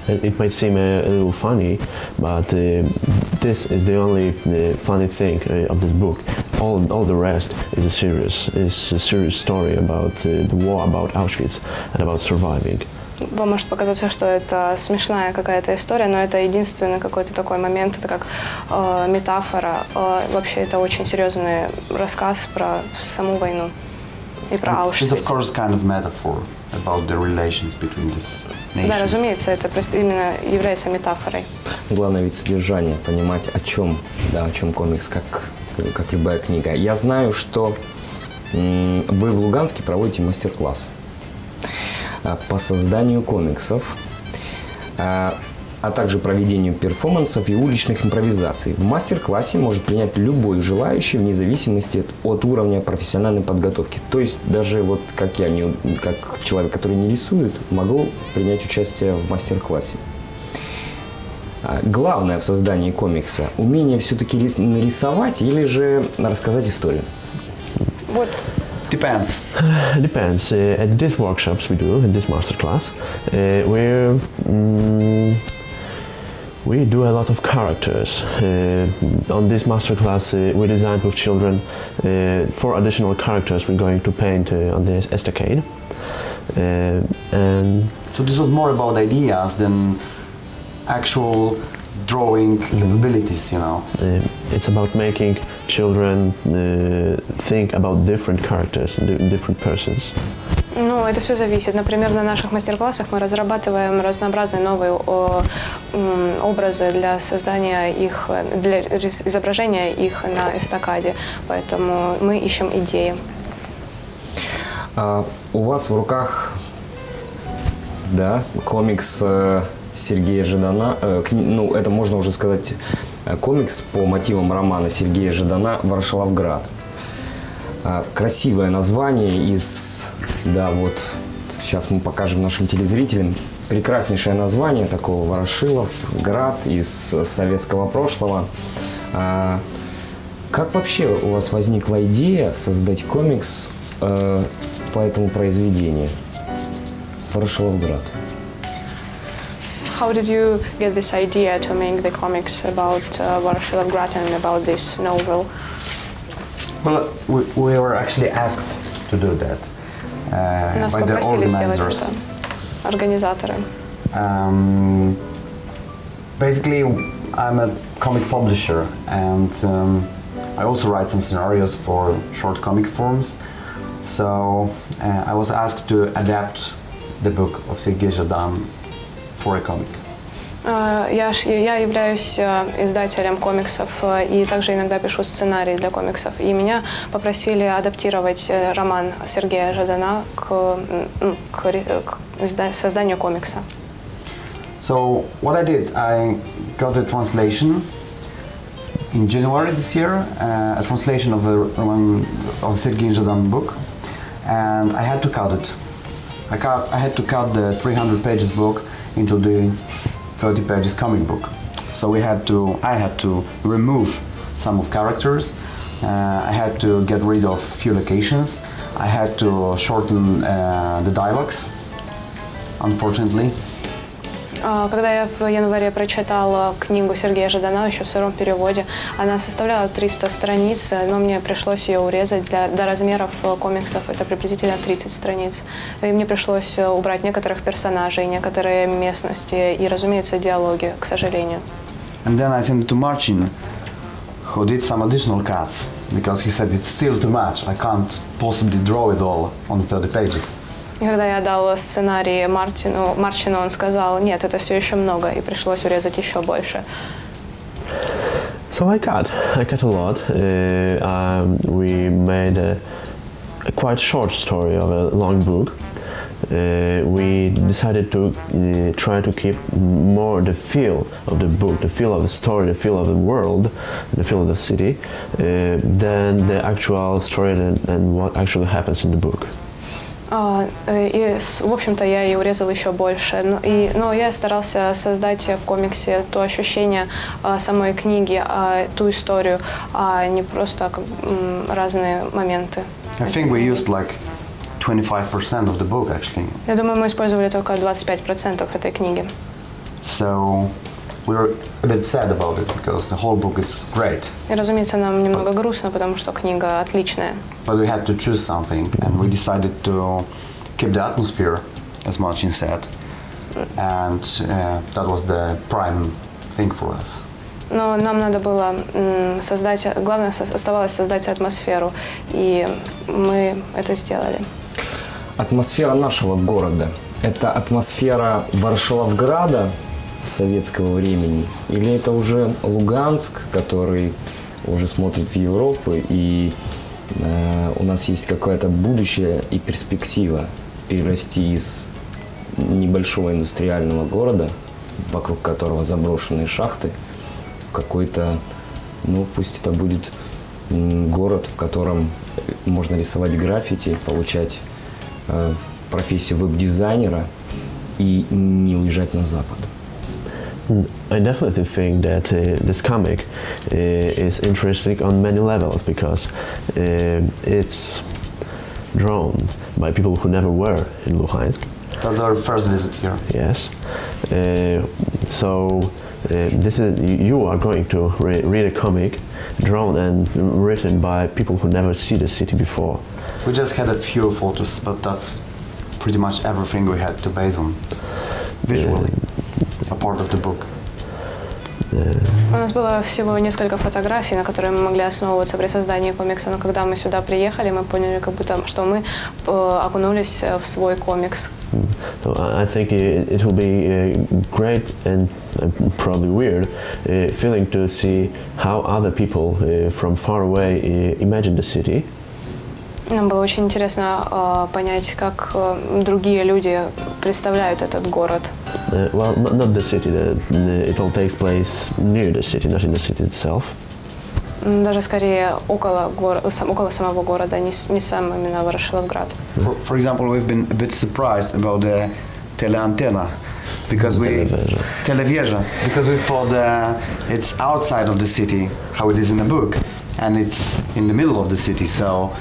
It might seem a little funny, but this is the only funny thing of this book. All the rest is a serious story about the war, about Auschwitz, and about surviving. Вам может показаться, что это смешная какая-то история, но это единственный какой-то такой момент, это как метафора. Вообще это очень серьезный рассказ про саму войну и про Auschwitz. It's of course kind of metaphor about the relations between these nations. Да, разумеется, это просто именно является метафорой. Главное ведь содержание, понимать, о чем комикс, как любая книга. Я знаю, что вы в Луганске проводите мастер-класс по созданию комиксов, а также проведению перформансов и уличных импровизаций. В мастер-классе может принять любой желающий вне зависимости от уровня профессиональной подготовки. То есть даже вот как я, как человек, который не рисует, могу принять участие в мастер-классе. Главное в создании комикса – умение все-таки нарисовать или же рассказать историю? Вот. Depends. Depends. At these workshops we do, at this masterclass, we do a lot of characters. On this masterclass, we designed with children 4 additional characters we're going to paint on this estacade. And So this was more about ideas than actual drawing capabilities, you know. It's about making children think about different characters, different persons. Ну, это все зависит. Например, на наших мастер-классах мы разрабатываем разнообразные новые образы для создания их, для изображения их на эстакаде. Поэтому мы ищем идеи. У вас в руках, да, комикс Сергея Жадана, ну, это можно уже сказать, комикс по мотивам романа Сергея Жадана «Ворошиловград». Красивое название да, вот, сейчас мы покажем нашим телезрителям, прекраснейшее название такого Ворошиловград из советского прошлого. Как вообще у вас возникла идея создать комикс по этому произведению «Ворошиловград»? How did you get this idea to make the comics about Ворошиловград and about this novel? Well, we were actually asked to do that Нас by the попросили сделать organizers. это, организаторы. Basically, I'm a comic publisher, and I also write some scenarios for short comic forms. So I was asked to adapt the book of Sergei Жадан for a comic. Я являюсь издателем комиксов и также иногда пишу сценарий для комиксов. И меня попросили адаптировать роман Сергея Жадана к созданию комикса. So what I did, I got a translation in January this year, a translation of a Sergei Жадан book, and I had to cut it. I had to cut the 300 pages book into the 30 pages comic book. So I had to remove some of characters. I had to get rid of few locations. I had to shorten the dialogues, unfortunately. Когда я в январе прочитала книгу Сергея Жадана еще в сыром переводе, она составляла 300 страниц, но мне пришлось ее урезать до размеров комиксов, это приблизительно 30 страниц. И мне пришлось убрать некоторых персонажей, некоторые местности и, разумеется, диалоги, к сожалению. And then I sent it to МАРЧИН, who did some additional cuts, because he said it's still too much. I can't possibly draw it all on 30 pages. И когда я дала сценарий Марчину, он сказал, нет, это все еще много, и пришлось урезать еще больше. So I cut a lot. We made a quite short story of a long book. We decided to try to keep more the feel of the book, the feel of the story, the feel of the world, the feel of the city, than the actual story and what actually happens in the book. И, в общем-то, я и урезала еще больше. Но я старался создать в комиксе то ощущение самой книги, ту историю, а не просто разные моменты. I think we used like 25% of the book actually. Я думаю, мы использовали только 25% этой книги. So we were a bit sad about it because the whole book is great. И, разумеется, нам немного грустно, потому что книга отличная. But we had to choose something, and we decided to keep the atmosphere, as Marcin said, and that was the prime thing for us. Но нам надо было создать, главное оставалось создать атмосферу, и мы это сделали. Атмосфера нашего города – это атмосфера Варшавграда советского времени, или это уже Луганск, который уже смотрит в Европу, и у нас есть какое-то будущее и перспектива перерасти из небольшого индустриального города, вокруг которого заброшенные шахты, в какой-то, ну пусть это будет город, в котором можно рисовать граффити, получать профессию веб-дизайнера и не уезжать на Запад. I definitely think that this comic is interesting on many levels because it's drawn by people who never were in Luhansk. That's our first visit here. Yes. So this is you are going to read a comic drawn and written by people who never see the city before. We just had a few photos, but that's pretty much everything we had to base on visually, a part of the book. У нас было всего несколько фотографий, на которые мы могли основываться при создании комикса, но когда мы сюда приехали, мы поняли, как будто, что мы окунулись в свой комикс. So I think it will be great and probably weird feeling to see how other people from far away imagine the city. Нам было очень интересно понять, как другие люди представляют этот город. Well, not the city. It all takes place near the city, not in the city itself. Даже скорее около самого города, не сам именно Варшавград. For example, we've been a bit surprised about the teleantenna because television, because we thought it's outside of the city, how it is in the book, and it's in the middle of the city. So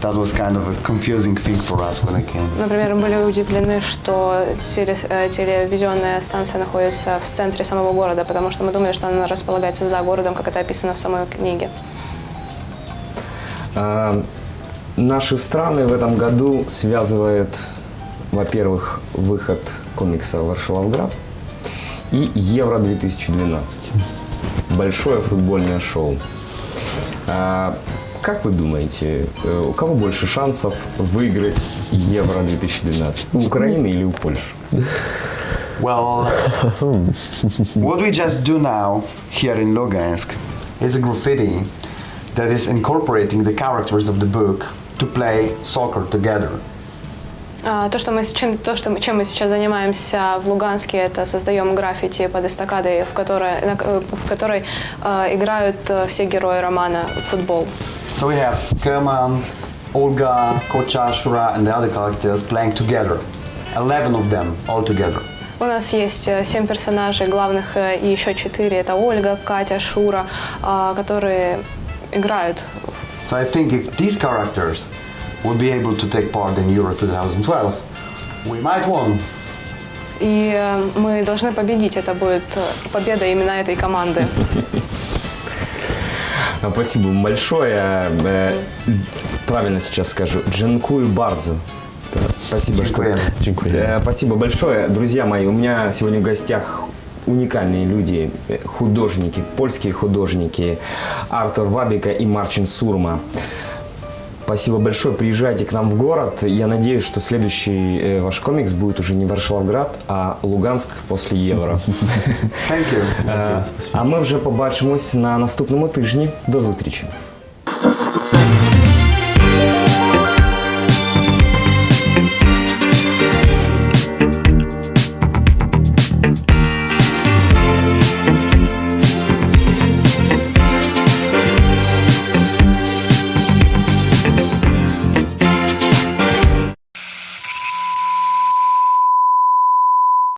that was kind of a confusing thing for us when I came. Например, мы были удивлены, что телевизионная станция находится в центре самого города, потому что мы думали, что она располагается за городом, как это описано в самой книге. Наши страны в этом году связывает, во-первых, выход комикса «Варшавград» и Евро-2012. Большое футбольное шоу. Как вы думаете, у кого больше шансов выиграть Евро-2012? У Украины или у Польши? Well, what we just do now here in Lugansk is a graffiti that is incorporating the characters of the book to play soccer together. Чем мы сейчас занимаемся в Луганске, это создаем граффити под эстакадой, в которой играют все герои романа в футбол. So we have Kerman, Olga, Kocha, Shura and the other characters playing together. 11 of them all together. У нас есть 7 персонажей главных и еще 4. Это Ольга, Катя, Шура, которые играют. So I think if these characters would be able to take part in Euro 2012, we might win. И мы должны победить. Это будет победа именно этой команды. Спасибо вам большое. Правильно сейчас скажу. Дзенкую бардзу. Спасибо, спасибо большое. Друзья мои, у меня сегодня в гостях уникальные люди, художники, польские художники, АРТУР, ВАБИКА и МАРЧИН, СУРМА. Спасибо большое, приезжайте к нам в город. Я надеюсь, что следующий ваш комикс будет уже не Варшавград, а Луганск после Євро. Thank you. А ми вже побачимось на наступному тижні. До зустрічі.